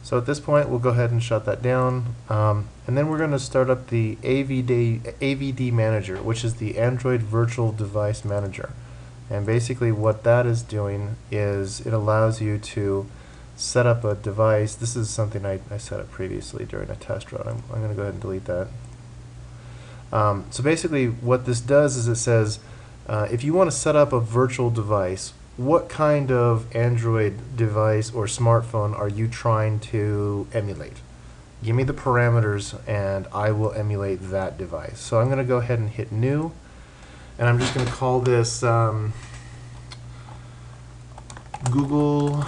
So at this point, we'll go ahead and shut that down, and then we're going to start up the AVD Manager, which is the Android Virtual Device Manager. And basically what that is doing is it allows you to set up a device. This is something I set up previously during a test run. I'm going to go ahead and delete that. So basically what this does is it says, if you want to set up a virtual device, what kind of Android device or smartphone are you trying to emulate? Give me the parameters and I will emulate that device. So I'm going to go ahead and hit new, and I'm just going to call this Google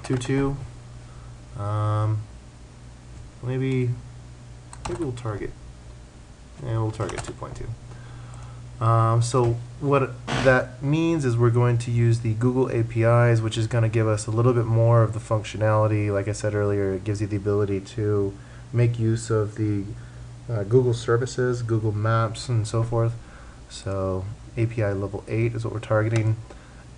22. Maybe we'll target. And we'll target 2.2. So what that means is we're going to use the Google APIs, which is going to give us a little bit more of the functionality. Like I said earlier, it gives you the ability to make use of the Google services, Google Maps, and so forth. So API level 8 is what we're targeting.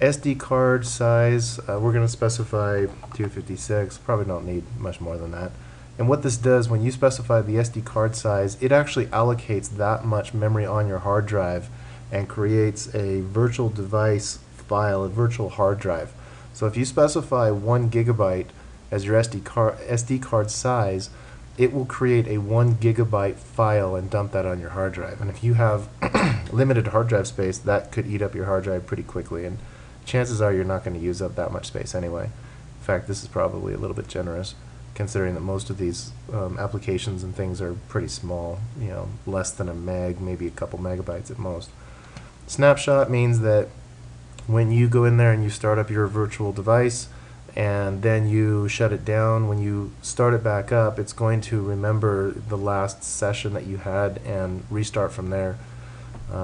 SD card size, we're going to specify 256. Probably don't need much more than that. And what this does, when you specify the SD card size, it actually allocates that much memory on your hard drive and creates a virtual device file, a virtual hard drive. So if you specify 1 gigabyte as your SD card size, it will create a 1 gigabyte file and dump that on your hard drive. And if you have limited hard drive space, that could eat up your hard drive pretty quickly. And chances are you're not going to use up that much space anyway. In fact, this is probably a little bit generous, considering that most of these applications and things are pretty small, less than a meg, maybe a couple megabytes at most. Snapshot means that when you go in there and you start up your virtual device and then you shut it down, when you start it back up, it's going to remember the last session that you had and restart from there,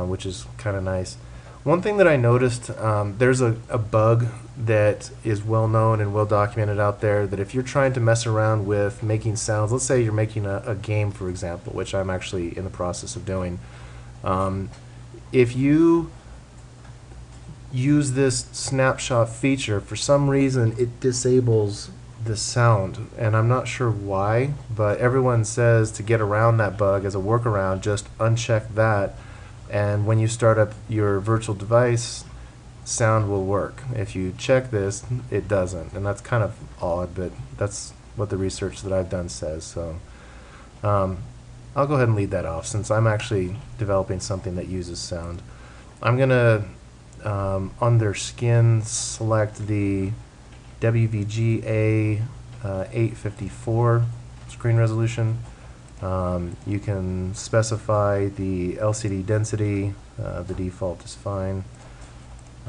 which is kind of nice. One thing that I noticed, there's a bug that is well known and well documented out there, that if you're trying to mess around with making sounds, let's say you're making a game, for example, which I'm actually in the process of doing. If you use this snapshot feature, for some reason it disables the sound, and I'm not sure why, but everyone says to get around that bug as a workaround, just uncheck that. And when you start up your virtual device, sound will work. If you check this, it doesn't, and that's kind of odd, but that's what the research that I've done says. So I'll go ahead and leave that off, since I'm actually developing something that uses sound. I'm gonna under skin select the WVGA 854 screen resolution. You can specify the LCD density. The default is fine.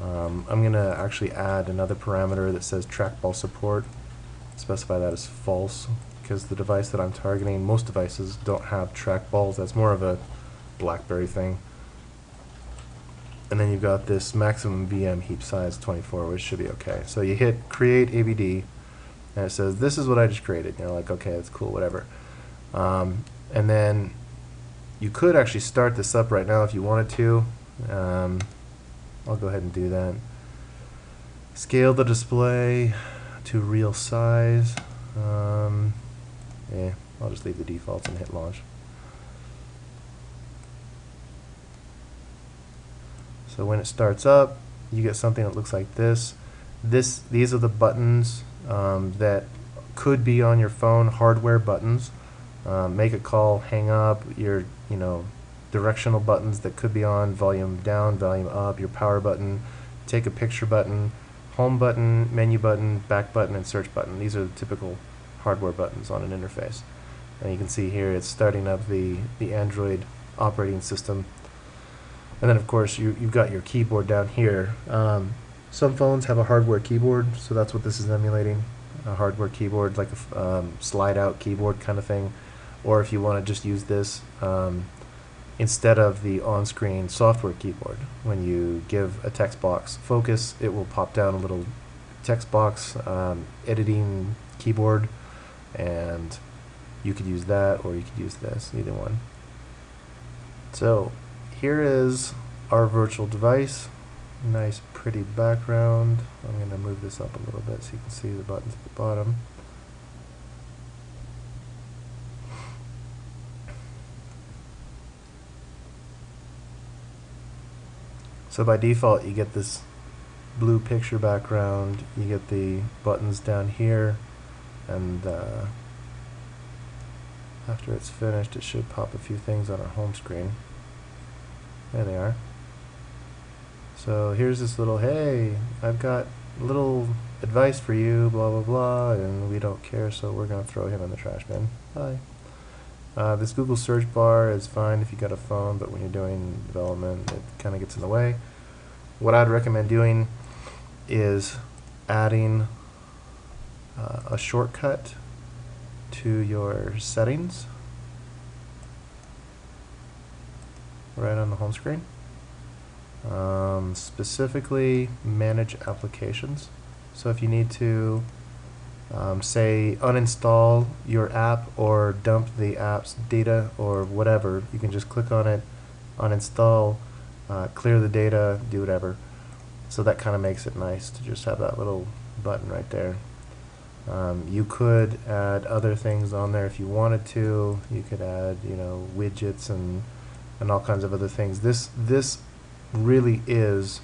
I'm going to actually add another parameter that says trackball support. Specify that as false, because the device that I'm targeting, most devices don't have trackballs. That's more of a BlackBerry thing. And then you've got this maximum VM heap size 24, which should be okay. So you hit create AVD, and it says this is what I just created. You're like, okay, that's cool, whatever. And then you could actually start this up right now if you wanted to. I'll go ahead and do that. Scale the display to real size. Yeah, I'll just leave the defaults and hit launch. So when it starts up, you get something that looks like this. These are the buttons that could be on your phone, hardware buttons. Make a call, hang up, your directional buttons that could be on, volume down, volume up, your power button, take a picture button, home button, menu button, back button, and search button. These are the typical hardware buttons on an interface. And you can see here it's starting up the Android operating system. And then of course you've got your keyboard down here. Some phones have a hardware keyboard, so that's what this is emulating. A hardware keyboard, like a slide out keyboard kind of thing. Or if you want to just use this instead of the on-screen software keyboard. When you give a text box focus, it will pop down a little text box editing keyboard, and you could use that, or you could use this, either one. So here is our virtual device. Nice pretty background. I'm going to move this up a little bit so you can see the buttons at the bottom. So by default, you get this blue picture background, you get the buttons down here, and after it's finished, it should pop a few things on our home screen. There they are. So here's this little, hey, I've got a little advice for you, blah blah blah, and we don't care, so we're going to throw him in the trash bin. Bye. This Google search bar is fine if you got a phone, but when you're doing development, it kind of gets in the way. What I'd recommend doing is adding a shortcut to your settings right on the home screen. Specifically, manage applications. So if you need to say uninstall your app or dump the app's data or whatever, you can just click on it, uninstall, clear the data, do whatever. So that kind of makes it nice to just have that little button right there. You could add other things on there if you wanted to. You could add, widgets and all kinds of other things. This really is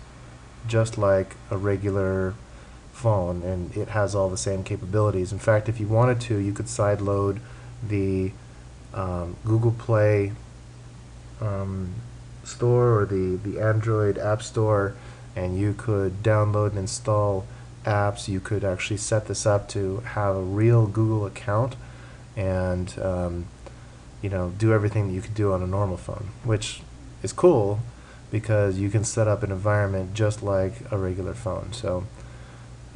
just like a regular phone, and it has all the same capabilities. In fact, if you wanted to, you could sideload the Google Play store or the Android App Store, and you could download and install apps. You could actually set this up to have a real Google account and do everything that you could do on a normal phone, which is cool because you can set up an environment just like a regular phone. So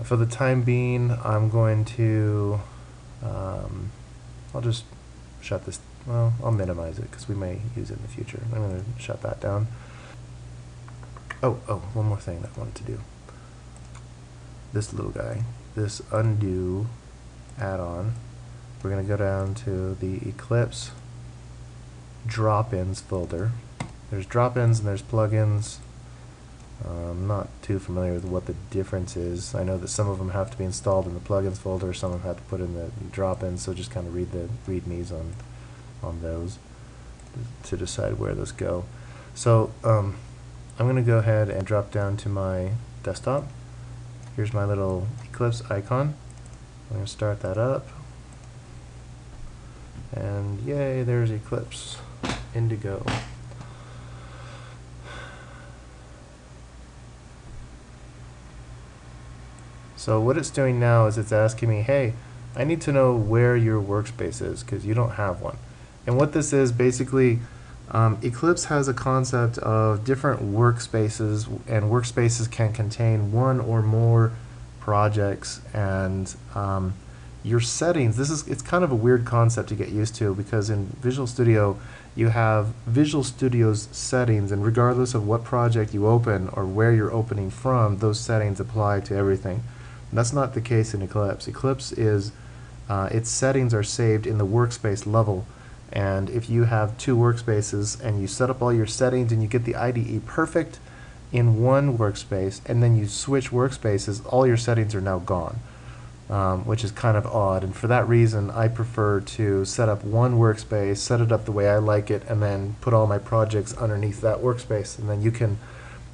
for the time being, I'm going to I'll just shut this, well, I'll minimize it because we may use it in the future. I'm going to shut that down. Oh, one more thing that I wanted to do. This little guy, this undo add-on, we're going to go down to the Eclipse drop-ins folder. There's drop-ins and there's plugins. I'm not too familiar with what the difference is. I know that some of them have to be installed in the plugins folder, some of them have to put in the drop-ins, so just kind of read the readmes on those to decide where those go. So I'm going to go ahead and drop down to my desktop. Here's my little Eclipse icon. I'm going to start that up. And yay, there's Eclipse Indigo. So what it's doing now is it's asking me, hey, I need to know where your workspace is because you don't have one. And what this is basically, Eclipse has a concept of different workspaces, and workspaces can contain one or more projects, and your settings, it's kind of a weird concept to get used to because in Visual Studio you have Visual Studio's settings, and regardless of what project you open or where you're opening from, those settings apply to everything. And that's not the case in Eclipse. Eclipse is, its settings are saved in the workspace level. And if you have two workspaces and you set up all your settings and you get the IDE perfect in one workspace and then you switch workspaces, all your settings are now gone, which is kind of odd. And for that reason, I prefer to set up one workspace, set it up the way I like it, and then put all my projects underneath that workspace. And then you can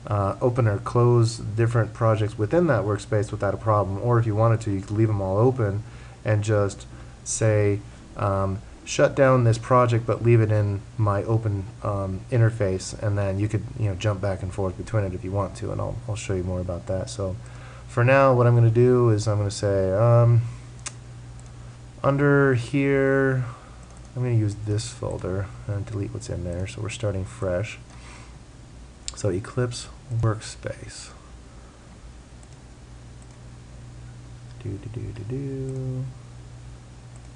open or close different projects within that workspace without a problem. Or if you wanted to, you could leave them all open and just say, shut down this project but leave it in my open interface, and then you could jump back and forth between it if you want to, and I'll show you more about that. So for now, what I'm going to do is I'm going to say under here I'm going to use this folder and delete what's in there, so we're starting fresh. So Eclipse Workspace.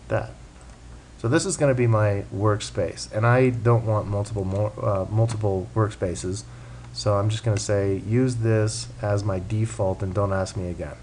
That. So this is going to be my workspace, and I don't want multiple workspaces, so I'm just going to say use this as my default and don't ask me again.